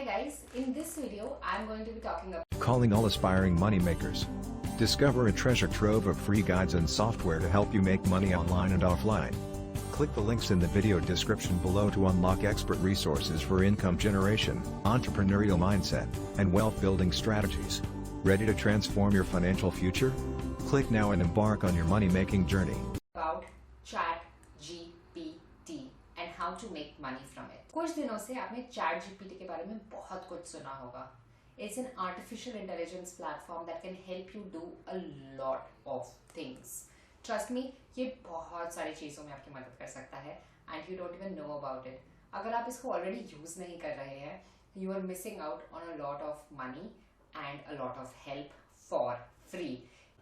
Hi guys, in this video I'm going to be talking about Calling all aspiring moneymakers. Discover a treasure trove of free guides and software to help you make money online and offline. Click the links in the video description below to unlock expert resources for income generation, entrepreneurial mindset, and wealth building strategies. Ready to transform your financial future? Click now and embark on your money-making journey. ChatGPT and how to make money from it. कुछ दिनों से आपने ChatGPT के बारे में बहुत कुछ सुना होगा. It's an artificial intelligence platform that can help you do a lot of things. Trust me, ये बहुत सारी चीज़ों में आपकी मदद कर सकता है and you don't even know about it. अगर आप इसको already use नहीं कर रहे हैं, you are missing out on a lot of money and a lot of help for free.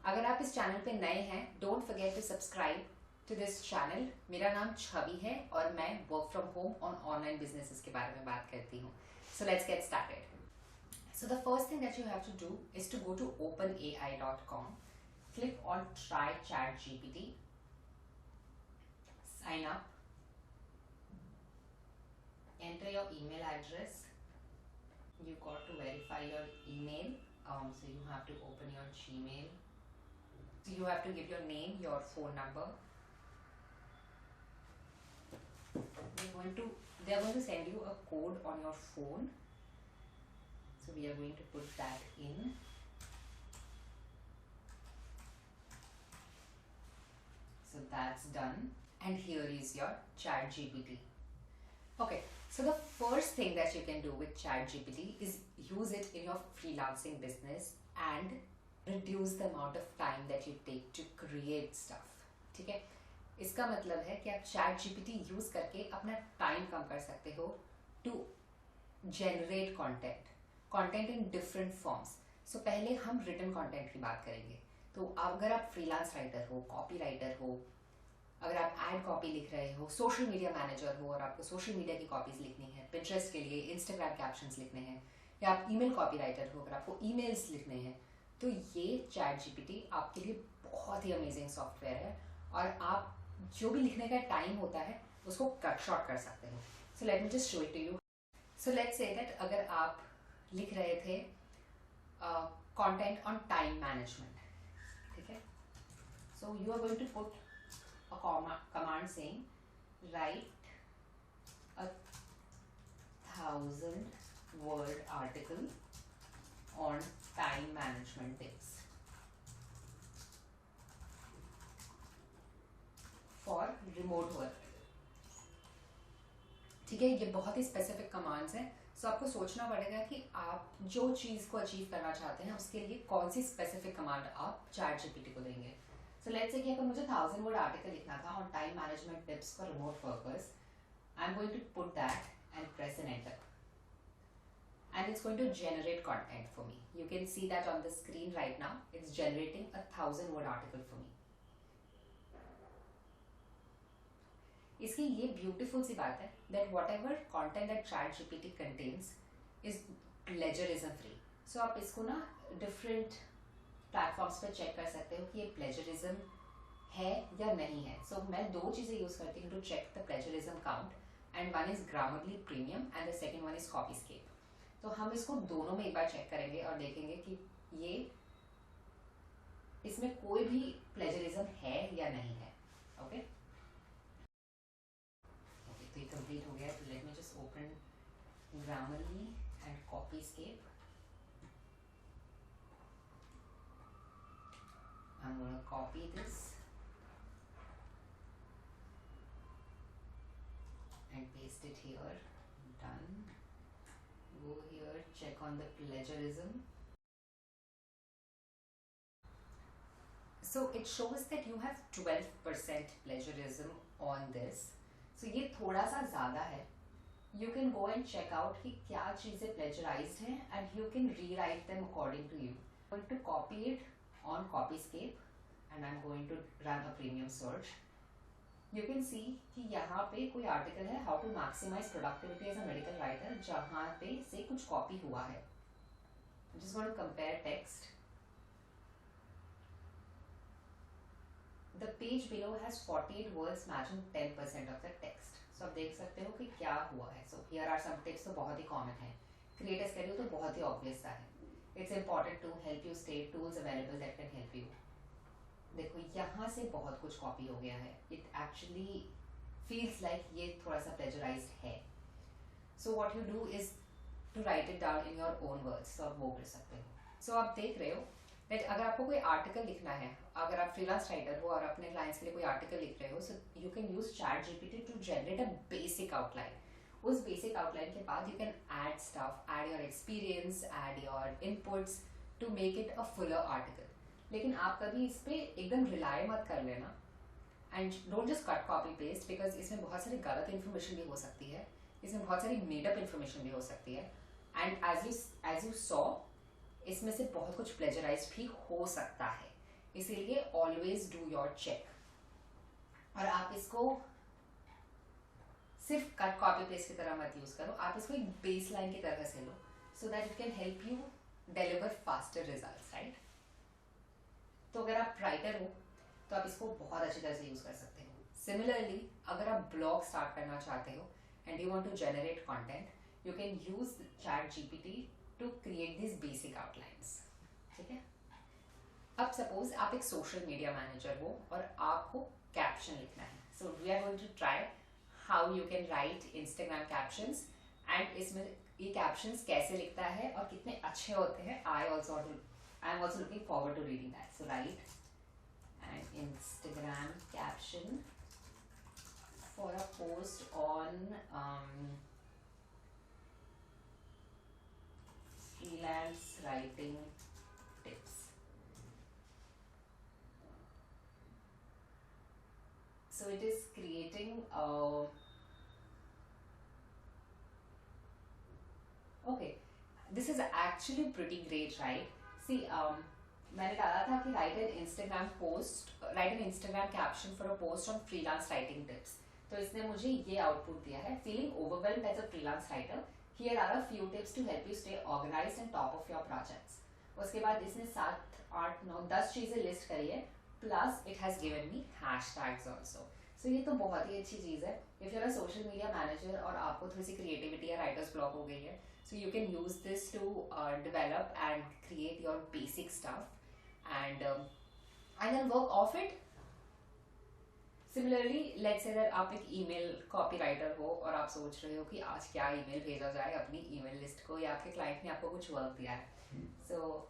अगर आप इस चैनल पे नए हैं, don't forget to subscribe to this channel. मेरा नाम छवि है और मैं work from home on online businesses के बारे में बात करती हूँ. So let's get started. So the first thing that you have to do is to go to openai.com, click on try ChatGPT, sign up, enter your email address. You got to verify your email. So you have to open your Gmail. So you have to give your name, your phone number. They are going to send you a code on your phone. So we are going to put that in. So that's done. And here is your ChatGPT. Okay, so the first thing that you can do with ChatGPT is use it in your freelancing business and reduce the amount of time that you take to create stuff. ठीक है? इसका मतलब है कि आप ChatGPT use करके अपना time कम कर सकते हो to generate content in different forms. So पहले हम written content की बात करेंगे. तो अगर आप freelance writer हो, copy writer हो, अगर आप ad copy लिख रहे हो, social media manager हो और आपको social media की copies लिखनी है, Pinterest के लिए Instagram captions लिखने हैं, या आप email copywriter हो अगर आपको emails लिखने हैं, तो ये ChatGPT आपके लिए बहुत ही amazing software है और आप जो भी लिखने का टाइम होता है उसको कट शॉर्ट कर सकते हो. So let me just show it to you. So let's say that अगर आप लिख रहे थे कंटेंट ऑन टाइम मैनेजमेंट, ठीक है, so you are going to put a command saying write 1000 word article on time management tips for remote work. ठीक है, ये बहुत ही स्पेसिफिक कमांड्स हैं. सो आपको सोचना पड़ेगा कि आप जो चीज़ को अचीव करना चाहते हैं उसके लिए कौन सी स्पेसिफिक कमांड आप ChatGPT को देंगे. सो लेट्स से कि अगर मुझे 1000 वर्ड आर्टिकल लिखना था on time management tips for remote workers, I am going to put that and press an enter and it's going to generate content for me. You can see that on the screen right now. It's generating a 1000 word article for me. इसकी ये beautiful सी बात है that whatever content that ChatGPT contains is plagiarism free. So आप इसको ना different platforms पे check कर सकते हो कि ये plagiarism है या नहीं है. So मैं दो चीज़ें यूज़ करती हूँ to check the plagiarism count, and one is Grammarly Premium and the second one is Copyscape. तो हम इसको दोनों में एक बार चेक करेंगे और देखेंगे कि ये इसमें कोई भी plagiarism है या नहीं है. ओके, तो ये कंप्लीट हो गया. तो late me just open Grammarly and Copyscape. I'm going to copy this and paste it here. Done. Go here, check on the plagiarism. So it shows that you have 12% plagiarism on this. So ये थोड़ा सा ज़्यादा है. You can go and check out कि क्या चीज़ें plagiarized हैं and you can rewrite them according to you. I'm going to copy it on Copyscape and I'm going to run a premium search. You can see कि यहाँ पे कोई article है how to maximise productivity as a medical writer, जहाँ पे से कुछ copy हुआ है. Just going to compare text. The page below has 48 words matching 10% of the text. So आप देख सकते हो कि क्या हुआ है. So here are some tips. तो बहुत ही कॉमन है. क्रिएट एज करिए तो बहुत ही ऑब्वियस सा है. It's important to help you state tools available that can help you. देखो यहाँ से बहुत कुछ कॉपी हो गया है. इट एक्चुअली फील्स लाइक ये थोड़ा सा प्लेजराइज्ड है. So what you do is to write it down in your own words. तो आप वो कर सकते हो. सो आप देख रहे हो दैट अगर आपको कोई आर्टिकल लिखना है, अगर आप फ्रीलांस राइटर हो और अपने क्लाइंट्स के लिए कोई आर्टिकल लिख रहे हो, so you can use ChatGPT to generate a basic outline. उस बेसिक आउटलाइन के बाद you can add stuff, add your experience, add your inputs to make it a fuller article. लेकिन आप कभी इस पर एकदम रिलाय मत कर लेना and don't just cut copy paste, because इसमें बहुत सारी गलत इन्फॉर्मेशन भी हो सकती है, इसमें बहुत सारी मेडअप इन्फॉर्मेशन भी हो सकती है. एंड एज यू सॉ इसमें से बहुत कुछ प्लेजराइज भी हो सकता है. इसीलिए ऑलवेज डू योर चेक. और आप इसको सिर्फ कट कॉपी पेस्ट की तरह मत यूज करो, आप इसको एक बेस लाइन की तरह से लो, so that it can help you deliver faster results, right. तो अगर आप राइटर हो तो आप इसको बहुत अच्छी तरह से यूज कर सकते हो. सिमिलरली अगर आप ब्लॉग स्टार्ट करना चाहते हो and you want to generate content, you can use chat gpt to create these basic outlines. ठीक है. अब सपोज आप एक सोशल मीडिया मैनेजर हो और आपको कैप्शन लिखना है. So we are going to try how you can write Instagram captions and इसमें ये कैप्शंस कैसे लिखता है और कितने अच्छे होते हैं. I am also looking forward to reading that. So write an Instagram caption for a post on freelance writing tips. So it is creating okay, this is actually pretty great, right? See, मैंने डाला था कि write an Instagram caption for a post on freelance writing tips. तो इसने मुझे ये output दिया है. Feeling overwhelmed as a freelance writer, here are a few tips to help you stay organized and top of your projects. उसके बाद इसने 7, 8, 9, 10 चीजें लिस्ट करी है, plus it has given me hashtags also. सो ये तो बहुत ही अच्छी चीज है. If you are a social media manager और आपको थोड़ी सी क्रिएटिविटी या राइटर्स ब्लॉक हो गई है, so you can use this to develop and create your basic stuff and then work off it. Similarly let's say that आप एक ईमेल कॉपी राइटर हो और आप सोच रहे हो कि आज क्या ईमेल भेजा जाए अपनी ईमेल लिस्ट को, या आपके क्लाइंट ने आपको कुछ वर्क दिया है. सो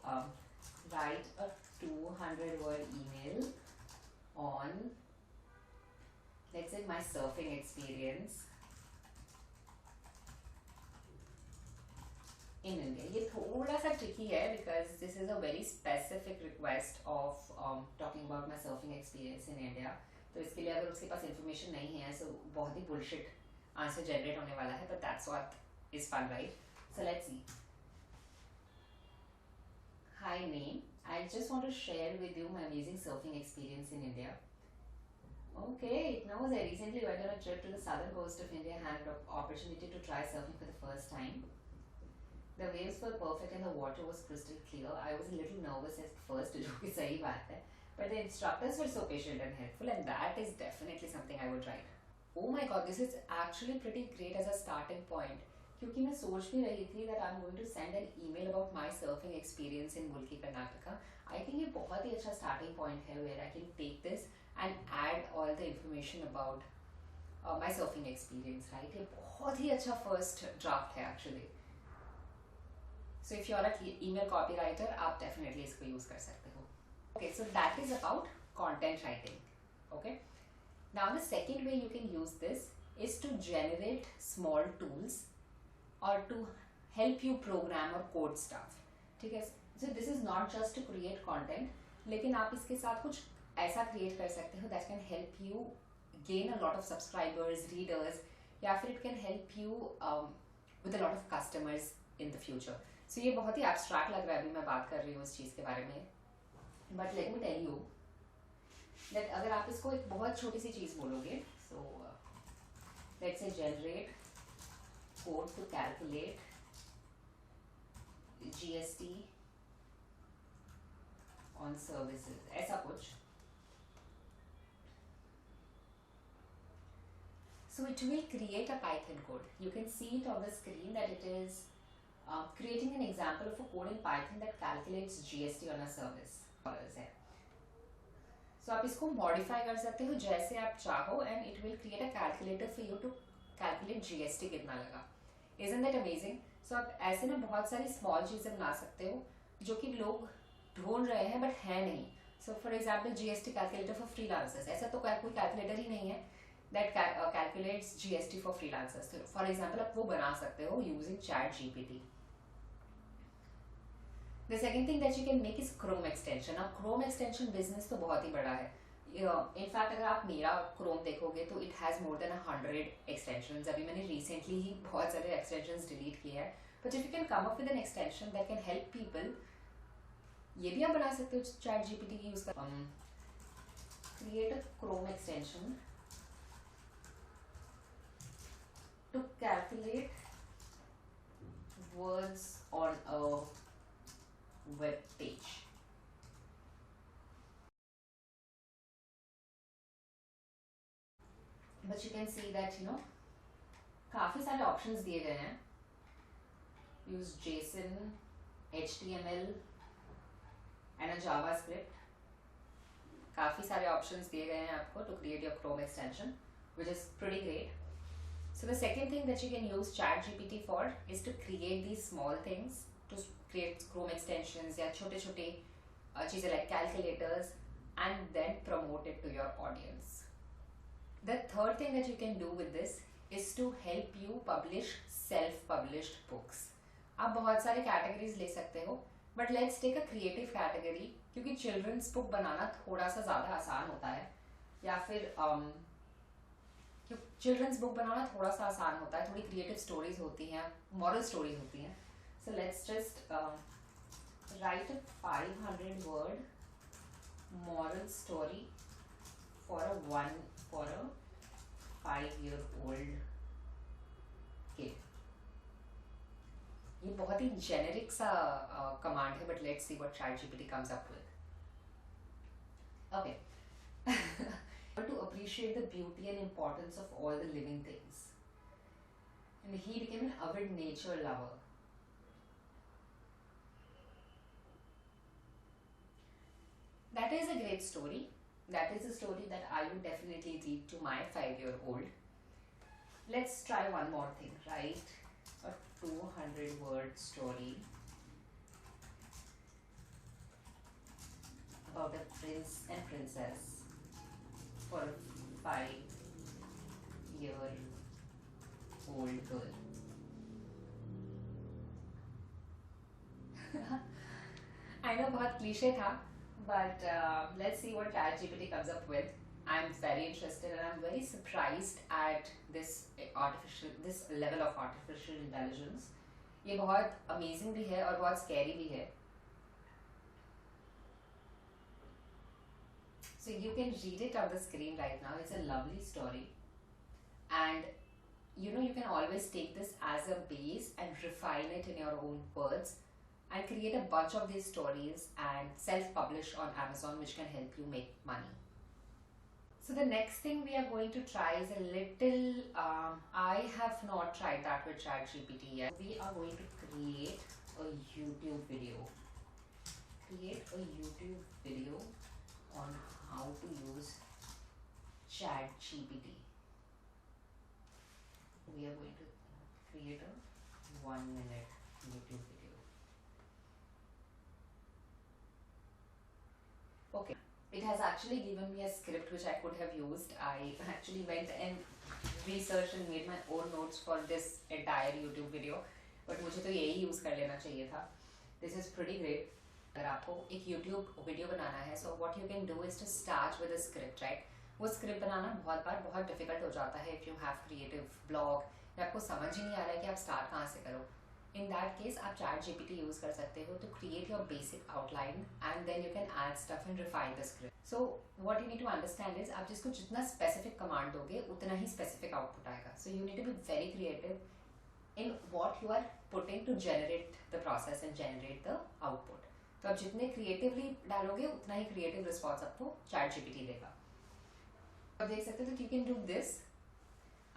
right a 200 word email on, let's say, my surfing experience in India. ये थोड़ा सा ट्रिकी है because this is a very specific request of talking about my surfing experience in India. तो इसके लिए अगर उसके पास इन्फॉर्मेशन नहीं है, सो बहुत ही बुलशिट आंसर जनरेट होने वाला है, but that's what is fun, right. So let's see. Hi name, I just want to share with you my amazing surfing experience in India. Okay, it knows I recently went on a trip to the southern coast of India and had an opportunity to try surfing for the first time. The waves were perfect and the water was crystal clear. I was a little nervous at first, जो कि सही बात है. But the instructors were so patient and helpful, and that is definitely something I would try. Oh my god, this is actually pretty great as a starting point. क्योंकि मैं सोच भी रही थी that I'm going to send an email about my surfing experience in Mulki, Karnataka. I think ये बहुत ही अच्छा starting point है where I can take this and add all the information about my surfing experience, right? ये बहुत ही अच्छा first draft है actually. So if you're an email copywriter, आप definitely इसको use कर सकते हो. Okay, so that is about content writing. Okay, now the second way you can use this is to generate small tools or to help you program or code stuff. ठीक है. So this is not just to create content, लेकिन आप इसके साथ कुछ ऐसा create कर सकते हो that can help you gain a lot of subscribers, readers, या फिर it can help you with a lot of customers in the future. So ये बहुत ही abstract लग रहा है, अभी मैं बात कर रही हूँ इस चीज़ के बारे में. But let me tell you that अगर आप इसको एक बहुत छोटी सी चीज बोलोगे, सो लेट्स से generate code to calculate GST on services, ऐसा कुछ. So it will create a Python code. You can see it on the screen that it is creating an example of a code in Python that calculates GST on a service है. So आप इसको modify कर सकते हो जैसे आप चाहो and it will create a calculator for you to calculate GST कितना लगा. Isn't that amazing? So आप ऐसे ना बहुत सारी small चीज़ें बना सकते हो जो कि लोग ढूंढ रहे हैं but है नहीं. So for example GST calculator for freelancers. ऐसा तो कोई calculator ही नहीं है that calculates GST for freelancers. So for example आप वो बना सकते हो using ChatGPT. The second thing that you can make is Chrome extension. Now Chrome extension business तो बहुत ही बड़ा है. In fact अगर आप मेरा Chrome देखोगे तो it has more than 100 extensions. अभी मैंने recently ही बहुत सारे extensions delete किए हैं. But if you can come up with an extension that can help people, ये भी आप बना सकते हो ChatGPT की यूज कर. Create a Chrome extension to calculate words on a web page. But you can see that काफी सारे options दिए गए हैं. Use JSON, HTML and a JavaScript. काफी सारे options दिए गए हैं आपको to create your Chrome extension, which is pretty great. So the second thing that you can use ChatGPT for is to create these small things, to create Chrome extensions या छोटे छोटे चीज़ें like calculators and then promote it to your audience. The third thing that you can do with this is to help you publish self-published books. आप बहुत सारे categories ले सकते हो, but let's take a creative category क्योंकि children's book बनाना थोड़ा सा ज़्यादा आसान होता है या फिर children's book बनाना थोड़ा सा आसान होता है. थोड़ी creative stories होती हैं, moral stories होती हैं. So let's just write a 500 word moral story for a 5-year-old kid. ये बहुत ही generic सा command है, but let's see what ChatGPT comes up with. Okay. To appreciate the beauty and importance of all the living things. And he became an avid nature lover. That is a great story. That is a story that I would definitely read to my 5-year-old. Let's try one more thing, right? A 200-word story about a prince and princess for a 5-year-old girl. I know बहुत cliche था, but let's see what ChatGPT comes up with. I'm very interested and I'm very surprised at this level of artificial intelligence. ये बहुत amazing भी है और बहुत scary भी है. So you can read it on the screen right now. It's a lovely story, and you can always take this as a base and refine it in your own words and create a bunch of these stories and self-publish on Amazon, which can help you make money. So the next thing we are going to try is a little, I have not tried that with ChatGPT yet. We are going to create a YouTube video. Create a YouTube video on how to use ChatGPT. We are going to create a 1-minute YouTube video. Okay, it has actually given me a script which I could have used. I actually went and researched and made my own notes for this entire YouTube video, but मुझे तो यही use कर लेना चाहिए था. This is pretty great. अगर आपको एक YouTube वीडियो बनाना है, so what you can do is to start with a script, right? वो स्क्रिप्ट बनाना बहुत बार बहुत डिफिकल्ट हो जाता है if you have creative blog या आपको समझ ही नहीं आ रहा है कि आप स्टार्ट कहाँ से करो. In that case, आप ChatGPT use कर सकते हो to create your basic outline and then you can add stuff and refine the script. So what you need to understand is आप जिसको जितना specific command दोगे उतना ही specific output आएगा. So you need to be very creative in what you are putting to generate the process and generate the output. तो आप जितने creatively डालोगे उतना ही creative response आपको ChatGPT देगा. आप देख सकते हो that you can do this.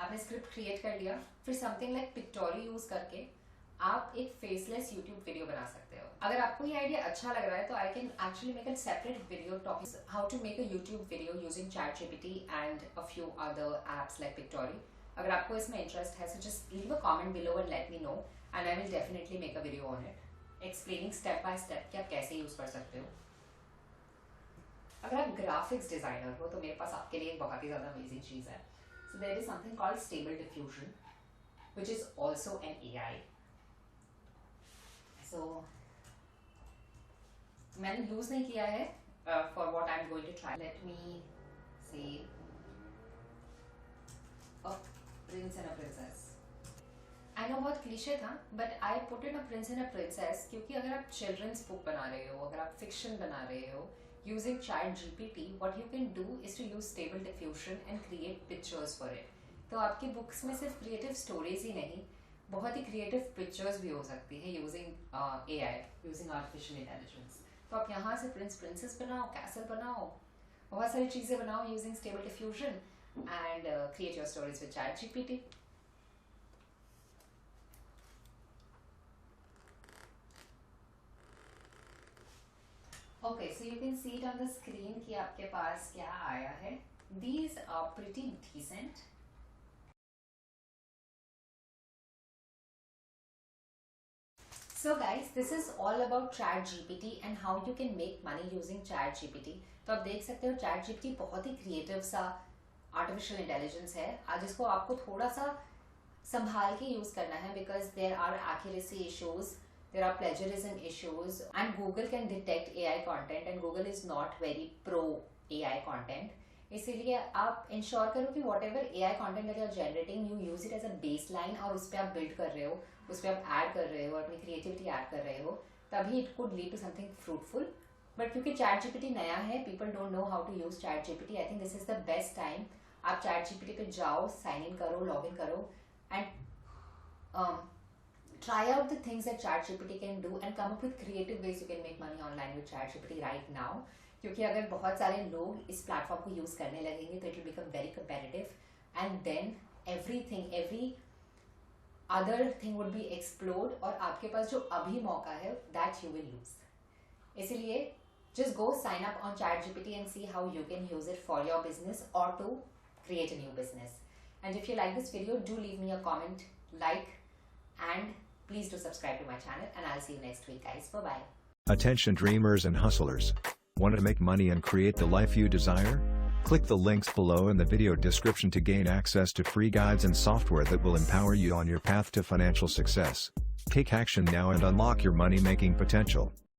आपने script create कर लिया, फिर something like Pictory use करके आप एक फेसलेस यूट्यूब वीडियो बना सकते हो। अगर आपको ये आइडिया अच्छा लग रहा है तो I can actually make a separate video talking how to make a YouTube video using ChatGPT and a few other apps like Pictory। अगर आपको इसमें इंटरेस्ट है, so just leave a comment below and let me know and I will definitely make a video on it explaining step by step कि आप कैसे use कर सकते हो। अगर आप ग्राफिक्स डिजाइनर हो तो मेरे पास आपके लिए एक बहुत ही ज्यादा अमेजिंग चीज है। So there is something called Stable Diffusion which is also an AI। So मैंने यूज नहीं किया है for what I am going to try. Let me say a prince and a princess. I know बहुत cliche था but I put in a prince and a princess क्योंकि अगर आप children's book बना रहे हो, अगर आप फिक्शन बना रहे हो using ChatGPT, what you can do is to use stable diffusion and create pictures for it। तो आपकी बुक्स में सिर्फ क्रिएटिव स्टोरीज ही नहीं, बहुत ही क्रिएटिव पिक्चर्स भी हो सकती है using AI, using artificial intelligence. तो आप यहाँ से प्रिंस प्रिंसेस बनाओ, कैसल बनाओ, बहुत सारी चीजें बनाओ using stable diffusion and create your stories with ChatGPT। Okay, so you can see it on the screen कि आपके पास क्या आया है। These are pretty decent। So guys, this is all about ChatGPT and how you can make money using ChatGPT। तो आप देख सकते हो ChatGPT बहुत ही क्रिएटिव सा आर्टिफिशियल इंटेलिजेंस है, जिसको आपको थोड़ा सा संभाल के यूज करना है because there are accuracy issues, there are plagiarism issues and Google can detect AI content and Google is not very pro AI content। इसीलिए आप इंश्योर करो कि whatever AI content that you're generating you use it as a baseline और उस पर आप build कर रहे हो, उस पर आप ऐड कर रहे हो, अपनी क्रिएटिविटी ऐड कर रहे हो, तभी it could lead to something fruitful। But क्योंकि ChatGPT नया है, people don't know how to use ChatGPT, I think this is the best time। आप ChatGPT पे जाओ, साइन इन करो, लॉग इन करो and try out the things that ChatGPT can do and come up with creative ways you can make money online with ChatGPT right now। क्योंकि अगर बहुत सारे लोग इस प्लेटफॉर्म को यूज करने लगेंगे तो it will become very competitive and then every other thing would be explored और आपके पास जो अभी मौका है दैट यू विल लूज। इसीलिए just go sign up on ChatGPT and see how you can use it for your business or to create a new business। And if you like this video, do leave me a comment, like, and please do subscribe to my channel and I'll see you next week guys। Bye bye। Attention dreamers and hustlers. Want to make money and create the life you desire? Click the links below in the video description to gain access to free guides and software that will empower you on your path to financial success। Take action now and unlock your money making potential।